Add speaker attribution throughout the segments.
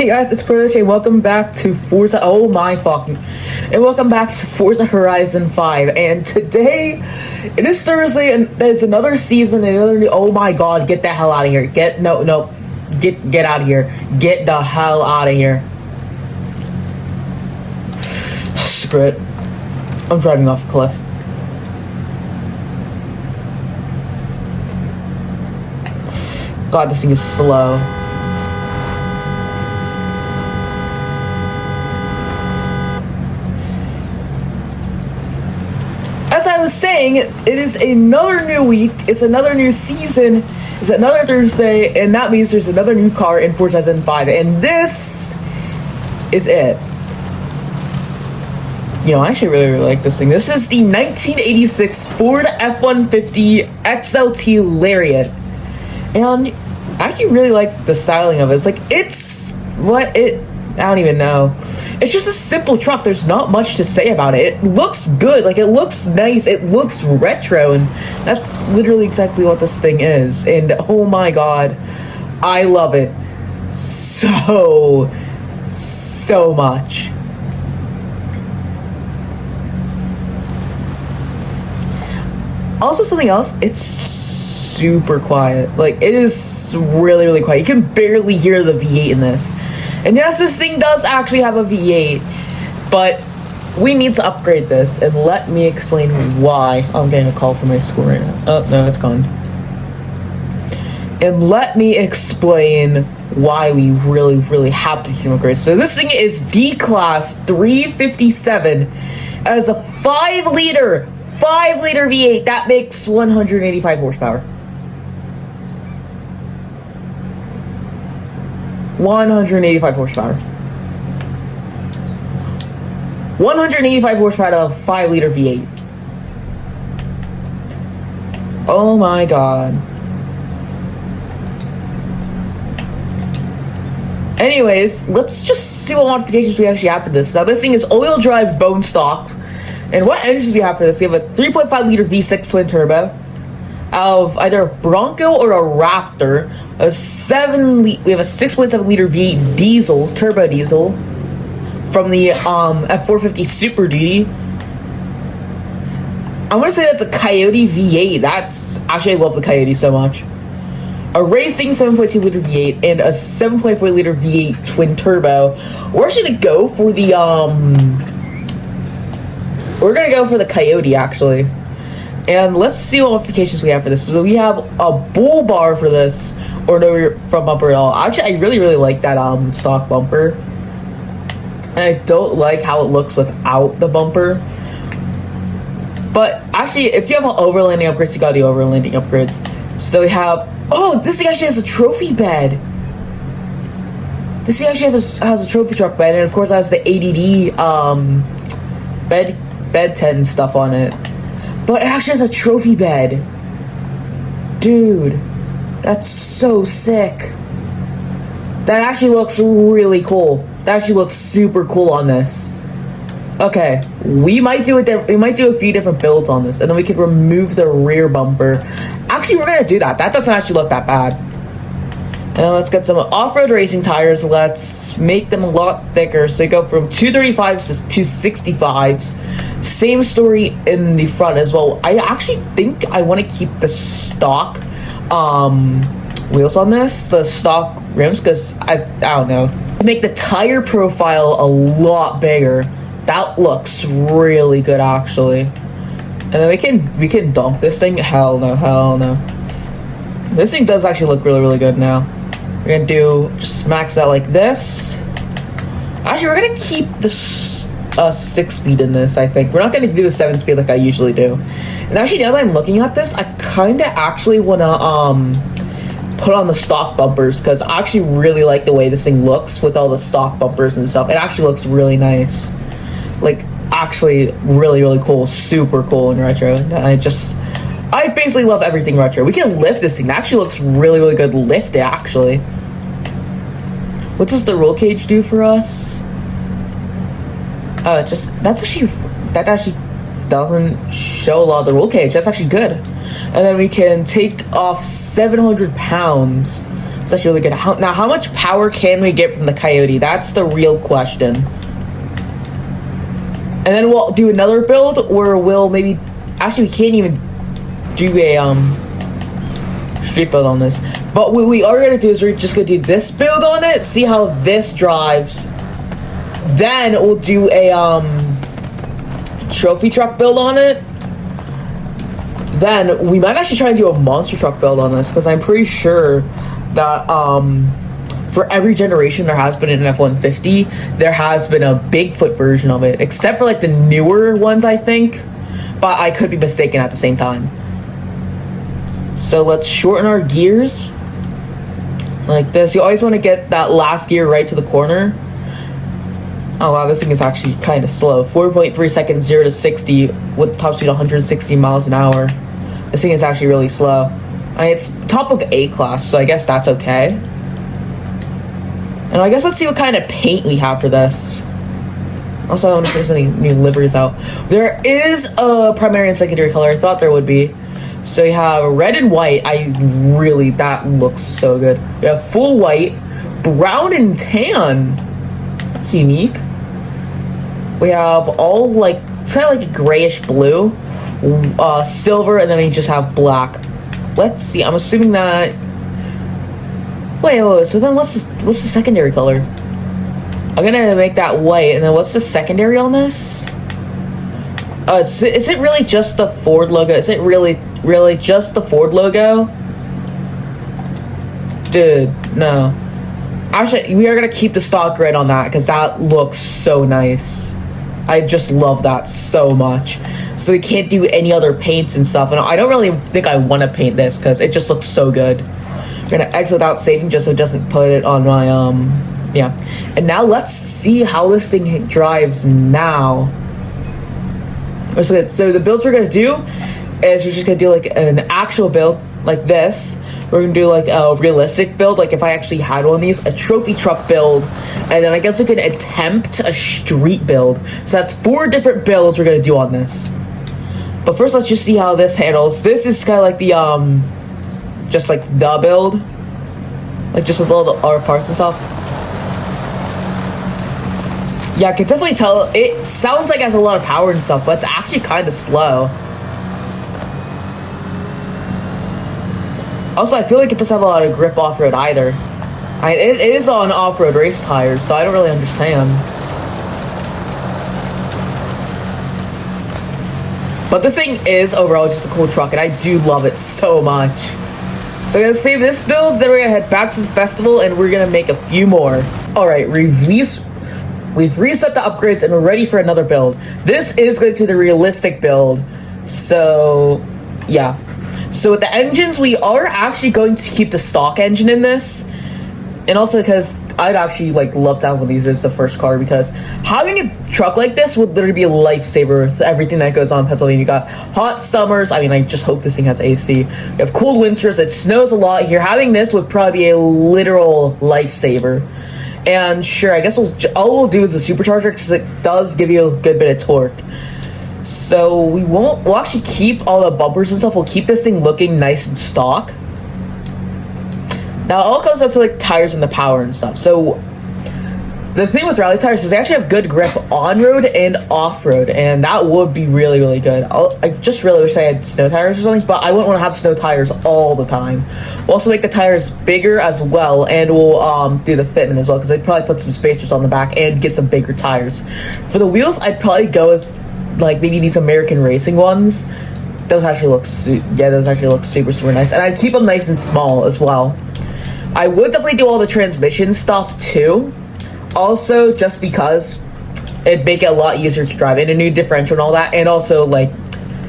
Speaker 1: Hey guys, it's Protege. Welcome back to Forza. Oh my fucking. And welcome back to Forza Horizon 5. And today, it is Thursday, and there's another season, another new. Oh my god, get the hell out of here. Get out of here. Get the hell out of here. Screw it. I'm driving off a cliff. God, this thing is slow. As I was saying, it is another new week, it's another new season, it's another Thursday, and that means there's another new car in Forza Horizon 5, and this is it. You know, I actually really like this thing. This is the 1986 Ford F-150 XLT Lariat, and I actually really like the styling of it. I don't even know. It's just a simple truck. There's not much to say about it. It looks good. Like, it looks nice. It looks retro. And that's literally exactly what this thing is. And oh my god, I love it so much. Also, something else, it's super quiet. Like, it is really quiet. You can barely hear the V8 in this. And yes, this thing does actually have a V8, but we need to upgrade this, and let me explain why. Oh, I'm getting a call from my school right now. Oh, no, it's gone. And let me explain why we really have to do some upgrades. So this thing is D-Class 357 as a 5-liter V8 that makes 185 horsepower. 185 horsepower. 185 horsepower of 5-liter V8. Oh my god. Anyways, let's just see what modifications we actually have for this. Now, this thing is all-wheel drive bone stocked. And what engines we have for this? We have a 3.5-liter V6 twin turbo of either a Bronco or a Raptor. We have a 6.7-liter V8 diesel, turbo diesel, from the F-450 Super Duty. I'm gonna say that's a Coyote V8. I love the Coyote so much. A racing 7.2-liter V8 and a 7.4-liter V8 twin turbo. We're actually gonna go for the Coyote, actually. And let's see what modifications we have for this. So we have a bull bar for this, or no front bumper at all. Actually, I really like that stock bumper. And I don't like how it looks without the bumper. But actually, if you have overlanding upgrades, you gotta do overlanding upgrades. So we have, this thing actually has a trophy bed. This thing actually has a trophy truck bed, and of course it has the ADD bed tent and stuff on it. But it actually has a trophy bed. Dude, that's so sick. That actually looks really cool. That actually looks super cool on this. Okay, we might do a few different builds on this, and then we could remove the rear bumper. Actually, we're gonna do that. That doesn't actually look that bad. And then let's get some off-road racing tires. Let's make them a lot thicker. So we go from 235s to 265s. Same story in the front as well. I actually think I want to keep the stock wheels on this, the stock rims, because I don't know. Make the tire profile a lot bigger. That looks really good, actually. And then we can dump this thing. Hell no. This thing does actually look really good now. We're gonna just max that like this. Actually, we're gonna keep the 6-speed in this, I think. We're not gonna do a 7-speed like I usually do. And actually, now that I'm looking at this, I kinda actually wanna put on the stock bumpers, because I actually really like the way this thing looks with all the stock bumpers and stuff. It actually looks really nice. Like, actually really cool. Super cool and retro. I basically love everything retro. We can lift this thing. That actually looks really good lifted, actually. What does the roll cage do for us? That actually doesn't show a lot of the roll cage. That's actually good. And then we can take off 700 pounds. It's actually really good. Now, how much power can we get from the Coyote? That's the real question. And then we'll do another build, or we'll maybe... Actually, we can't even do a street build on this. But what we are going to do is we're just going to do this build on it, see how this drives. Then we'll do a trophy truck build on it. Then we might actually try and do a monster truck build on this, because I'm pretty sure that for every generation there has been an F-150, there has been a Bigfoot version of it, except for like the newer ones, I think, but I could be mistaken at the same time. So let's shorten our gears like this. You always want to get that last gear right to the corner. Oh wow, this thing is actually kind of slow. 4.3 seconds 0 to 60 with top speed 160 miles an hour. This thing is actually really slow. I mean, it's top of A class, so I guess that's okay. And I guess let's see what kind of paint we have for this. Also, I don't know if there's any new liveries out. There is a primary and secondary color. I thought there would be. So you have red and white. That looks so good. We have full white, brown and tan. That's unique. We have all like, it's kind of like a grayish blue, silver, and then you just have black. Let's see. I'm assuming that. Wait. So then, what's the secondary color? I'm gonna make that white, and then what's the secondary on this? Is it really just the Ford logo? Is it really just the Ford logo? Dude, no. Actually, we are gonna keep the stock red on that because that looks so nice. I just love that so much. So we can't do any other paints and stuff, and I don't really think I want to paint this because it just looks so good. I'm gonna exit without saving just so it doesn't put it on my yeah. And now let's see how this thing drives now. So the builds we're gonna do is we're just gonna do like an actual build like this. We're gonna do like a realistic build, like if I actually had one of these, a trophy truck build, and then I guess we could attempt a street build. So that's 4 different builds we're gonna do on this. But first, let's just see how this handles. This is kind of like the just like the build, like just with all the R parts and stuff. Yeah, I can definitely tell it sounds like it has a lot of power and stuff, but it's actually kind of slow. Also, I feel like it doesn't have a lot of grip off-road either. It is on off-road race tires, so I don't really understand. But this thing is overall just a cool truck, and I do love it so much. So I'm gonna save this build, then we're gonna head back to the festival, and we're gonna make a few more. Alright, we've reset the upgrades, and we're ready for another build. This is going to be the realistic build. So, yeah. So with the engines, we are actually going to keep the stock engine in this. And also because I'd actually like love to have one of these as the first car, because having a truck like this would literally be a lifesaver with everything that goes on in Pennsylvania. You got hot summers. I mean, I just hope this thing has AC. You have cold winters. It snows a lot here. Having this would probably be a literal lifesaver. And sure, I guess all we'll do is a supercharger, because it does give you a good bit of torque. So we'll actually keep all the bumpers and stuff. We'll keep this thing looking nice and stock. Now it all comes down to like tires and the power and stuff. So the thing with rally tires is they actually have good grip on-road and off-road, and that would be really, really good. I just really wish I had snow tires or something, but I wouldn't want to have snow tires all the time. We'll also make the tires bigger as well, and we'll do the fitment as well, because I'd probably put some spacers on the back and get some bigger tires. For the wheels, I'd probably go with like maybe these American racing ones. Those actually look super, super nice, and I'd keep them nice and small as well. I would definitely do all the transmission stuff too. Also, just because it'd make it a lot easier to drive in a new differential and all that, and also like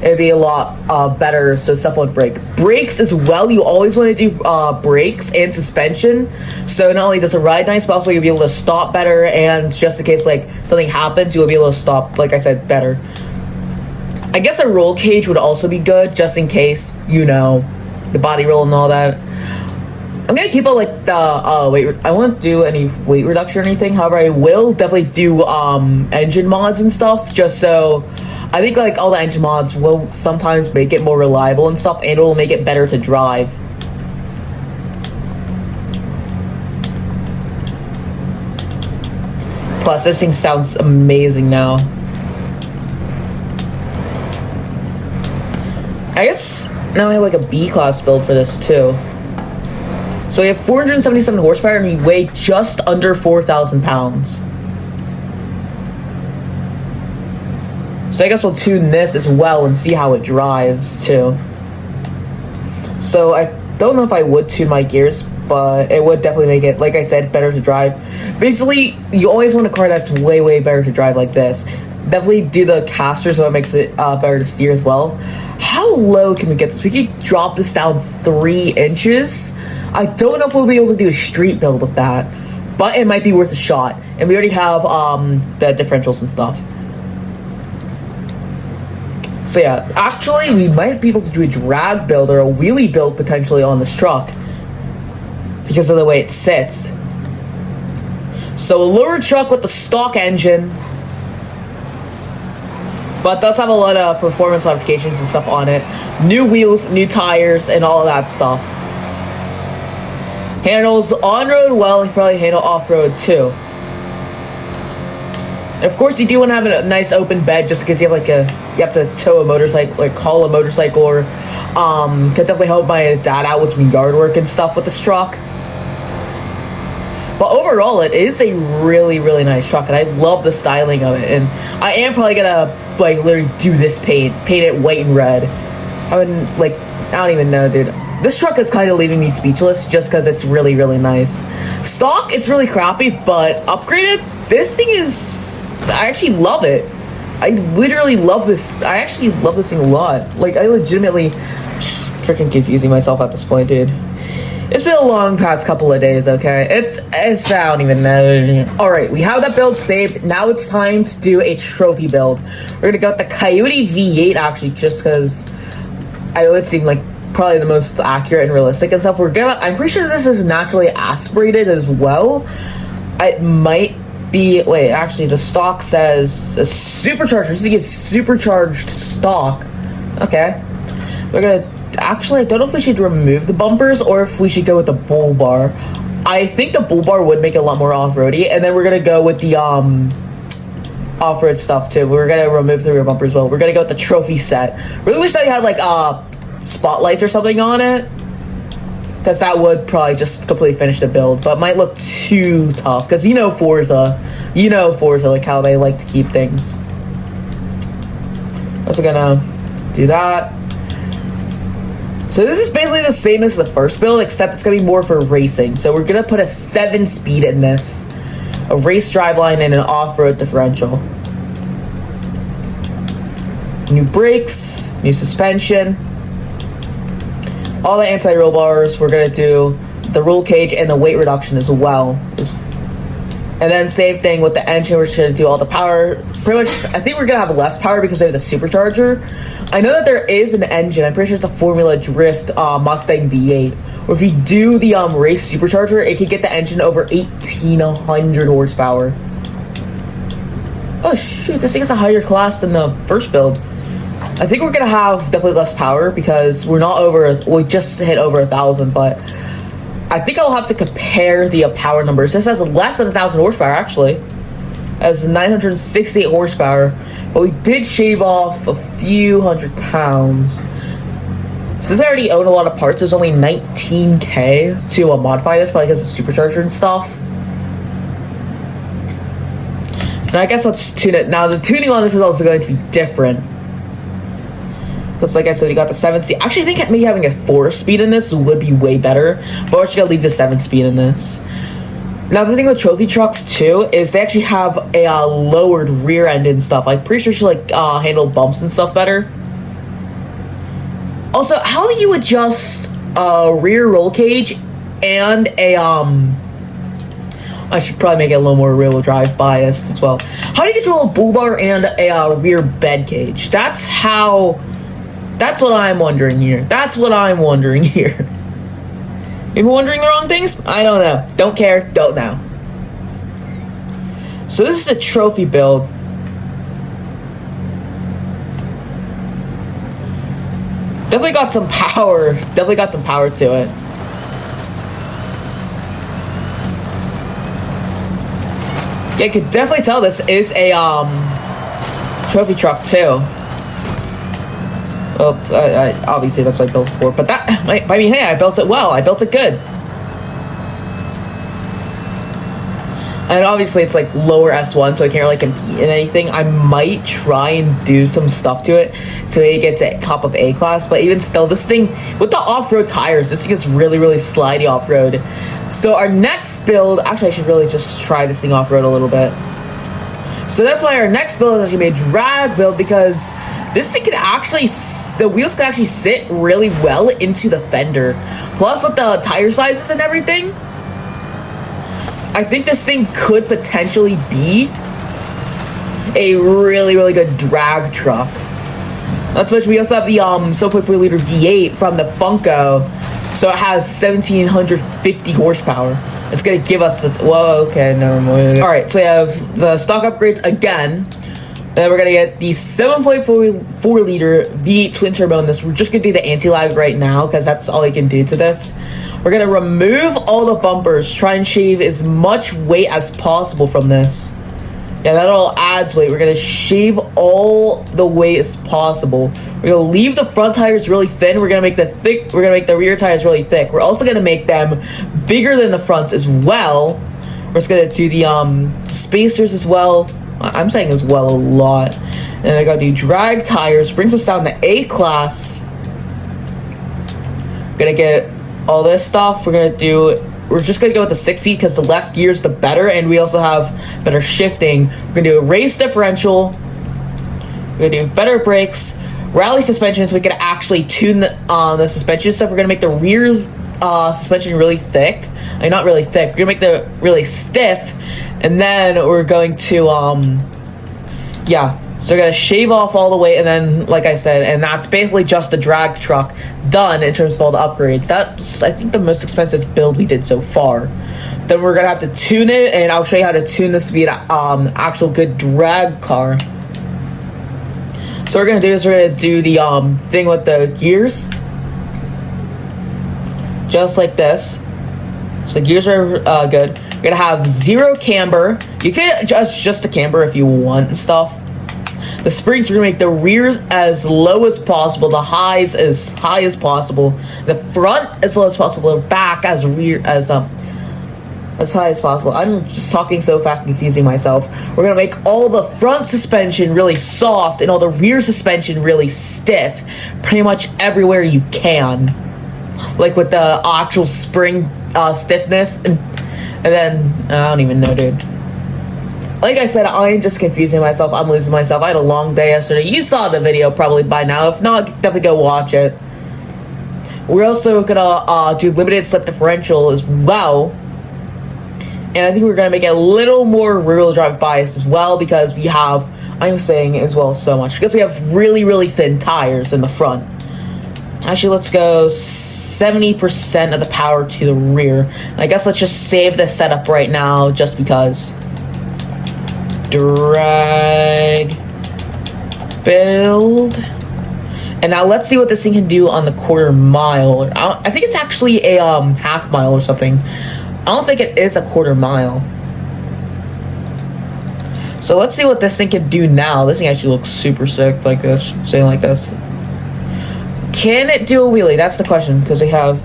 Speaker 1: it'd be a lot better so stuff won't break. Brakes as well, you always want to do brakes and suspension, so not only does it ride nice, but also you'll be able to stop better, and just in case like something happens, you'll be able to stop, like I said, better. I guess a roll cage would also be good, just in case, you know, the body roll and all that. I'm gonna keep it like the weight. I won't do any weight reduction or anything. However, I will definitely do engine mods and stuff. Just so I think like all the engine mods will sometimes make it more reliable and stuff, and it will make it better to drive. Plus, this thing sounds amazing now. I guess now I have like a B-class build for this too. So we have 477 horsepower and we weigh just under 4,000 pounds. So I guess we'll tune this as well and see how it drives too. So I don't know if I would tune my gears, but it would definitely make it, like I said, better to drive. Basically, you always want a car that's way, way better to drive like this. Definitely do the caster so it makes it better to steer as well. How low can we get this? We could drop this down 3 inches. I don't know if we'll be able to do a street build with that, but it might be worth a shot. And we already have the differentials and stuff. So yeah, actually we might be able to do a drag build or a wheelie build potentially on this truck because of the way it sits. So a lower truck with the stock engine, but does have a lot of performance modifications and stuff on it. New wheels, new tires, and all of that stuff. Handles on-road well, you can probably handle off-road too. And of course, you do want to have a nice open bed just because you have to tow a motorcycle, like haul a motorcycle, or could definitely help my dad out with some yard work and stuff with this truck. But overall, it is a really, really nice truck, and I love the styling of it. And I am probably gonna like literally do this paint it white and red. I don't even know, dude. This truck is kind of leaving me speechless just because it's really, really nice. Stock, it's really crappy, but upgraded, this thing is... I actually love it. I literally love this. I actually love this thing a lot. Like, I legitimately... freaking confusing myself at this point, dude. It's been a long past couple of days, okay? It's I don't even know. Alright, we have that build saved. Now it's time to do a trophy build. We're gonna go with the Coyote V8, actually, just because I would seem like probably the most accurate and realistic and stuff. I'm pretty sure this is naturally aspirated as well. It might be, wait, actually the stock says a supercharged. This thing is supercharged stock. Okay. We're gonna, actually I don't know if we should remove the bumpers or if we should go with the bull bar. I think the bull bar would make it a lot more off-roady, and then we're gonna go with the off-road stuff too. We're gonna remove the rear bumper as well. We're gonna go with the trophy set. Really wish that you had like spotlights or something on it, because that would probably just completely finish the build, but it might look too tough because Forza, like how they like to keep things. Also gonna do that. So this is basically the same as the first build, except it's gonna be more for racing. So we're gonna put a 7-speed in this, a race driveline, and an off-road differential. New brakes, new suspension, all the anti-roll bars. We're gonna do the roll cage and the weight reduction as well. And then same thing with the engine. We're just gonna do all the power. Pretty much, I think we're gonna have less power because we have the supercharger. I know that there is an engine. I'm pretty sure it's a Formula Drift Mustang V8. Or if you do the race supercharger, it could get the engine over 1,800 horsepower. Oh shoot! This thing is a higher class than the first build. I think we're gonna have definitely less power because we're not over. We just hit over 1,000, but I think I'll have to compare the power numbers. This has less than 1,000 horsepower actually. It has 968 horsepower, but we did shave off a few hundred pounds. Since I already own a lot of parts, there's only 19K to modify this, probably because of supercharger and stuff. And I guess let's tune it. Now the tuning on this is also going to be different. Because like I said, you got the 7-speed. Actually, I think maybe having a 4-speed in this would be way better. But we're just going to leave the 7-speed in this. Now, the thing with trophy trucks, too, is they actually have a lowered rear end and stuff. I'm pretty sure she handle bumps and stuff better. Also, how do you adjust a rear roll cage and a, I should probably make it a little more rear-wheel drive biased as well. How do you control a bull bar and a rear bed cage? That's what I'm wondering here. Maybe wondering the wrong things? I don't know. Don't care. Don't know. So this is the trophy build. Definitely got some power. To it. Yeah, you can definitely tell this is a trophy truck too. Well, obviously that's what I built for, but that, I mean, hey, I built it well. I built it good. And obviously it's like lower S1, so I can't really compete in anything. I might try and do some stuff to it so it gets to top of A class, but even still, this thing, with the off-road tires, this thing is really, really slidey off-road. So our next build, actually I should really just try this thing off-road a little bit. So that's why our next build is actually a drag build, because this thing can actually, the wheels can actually sit really well into the fender. Plus with the tire sizes and everything, I think this thing could potentially be a really, really good drag truck. Not to mention, we also have the 7.4 liter V8 from the Funko, so it has 1,750 horsepower. It's gonna give us whoa, okay, never mind. All right, so we have the stock upgrades again. Then we're gonna get the 7.4 liter V8 twin turbo in this. We're just gonna do the anti-lag right now because that's all you can do to this. We're gonna remove all the bumpers, try and shave as much weight as possible from this. Yeah, that all adds weight. We're gonna shave all the weight as possible. We're gonna leave the front tires really thin. We're gonna make the rear tires really thick. We're also gonna make them bigger than the fronts as well. We're just gonna do the spacers as well. I'm saying as well a lot. And I gotta do drag tires, brings us down to A class. Gonna get all this stuff. We're just gonna go with the 60 because the less gears the better, and we also have better shifting. We're gonna do a race differential. We're gonna do better brakes, rally suspension, so we can actually tune the suspension stuff. We're gonna make the rear's suspension really thick. I mean, not really thick. We're gonna make the really stiff, and then we're going to yeah. So we're gonna shave off all the weight, and then, like I said, and that's basically just the drag truck done in terms of all the upgrades. That's, I think, the most expensive build we did so far. Then we're gonna have to tune it, and I'll show you how to tune this to be an actual good drag car. So what we're gonna do is we're gonna do the thing with the gears, just like this. So the gears are good. We're gonna have 0 camber. You can adjust the camber if you want and stuff. The springs, we're gonna make the rears as low as possible, the highs as high as possible, the front as low as possible, the back as high as possible. I'm just talking so fast and confusing myself. We're gonna make all the front suspension really soft and all the rear suspension really stiff, pretty much everywhere you can, like with the actual spring stiffness, and then I don't even know, dude. Like I said, I'm just confusing myself. I'm losing myself. I had a long day yesterday. You saw the video probably by now. If not, definitely go watch it. We're also gonna do limited slip differential as well. And I think we're gonna make it a little more rear-wheel drive biased as well, because we have, I'm saying as well so much, because we have really, really thin tires in the front. Actually, let's go 70% of the power to the rear. And I guess let's just save this setup right now, just because. Drag build, and now let's see what this thing can do on the quarter mile. I think it's actually a half mile or something. I don't think it is a quarter mile. So let's see what this thing can do now. This thing actually looks super sick, like this, saying like this. Can it do a wheelie? That's the question, because they have.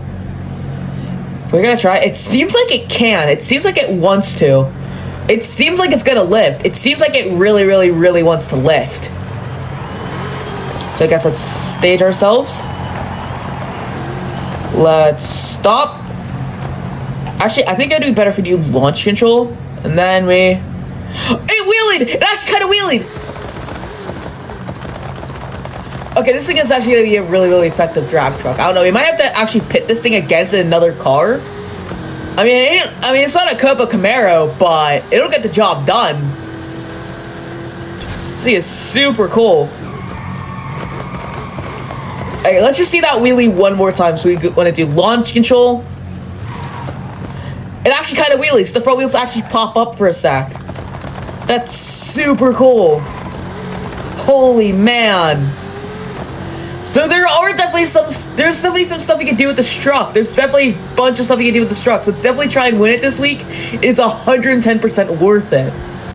Speaker 1: We're gonna try. It seems like it can. It seems like it wants to. It seems like it's gonna lift. It seems like it really, really, really wants to lift. So I guess let's stage ourselves. Let's stop. Actually, I think it'd be better if we do launch control. And then we... It wheelied! It actually kind of wheelied! Okay, this thing is actually gonna be a really, really effective drag truck. I don't know, we might have to actually pit this thing against another car. I mean, it's not a Copa Camaro, but it'll get the job done. This thing is super cool. Okay, let's just see that wheelie one more time. So we want to do launch control. It actually kind of wheelies. The front wheels actually pop up for a sec. That's super cool. Holy man. So there's definitely some stuff you can do with this truck. There's definitely a bunch of stuff you can do with this truck. So definitely try and win it this week. It is 110% worth it.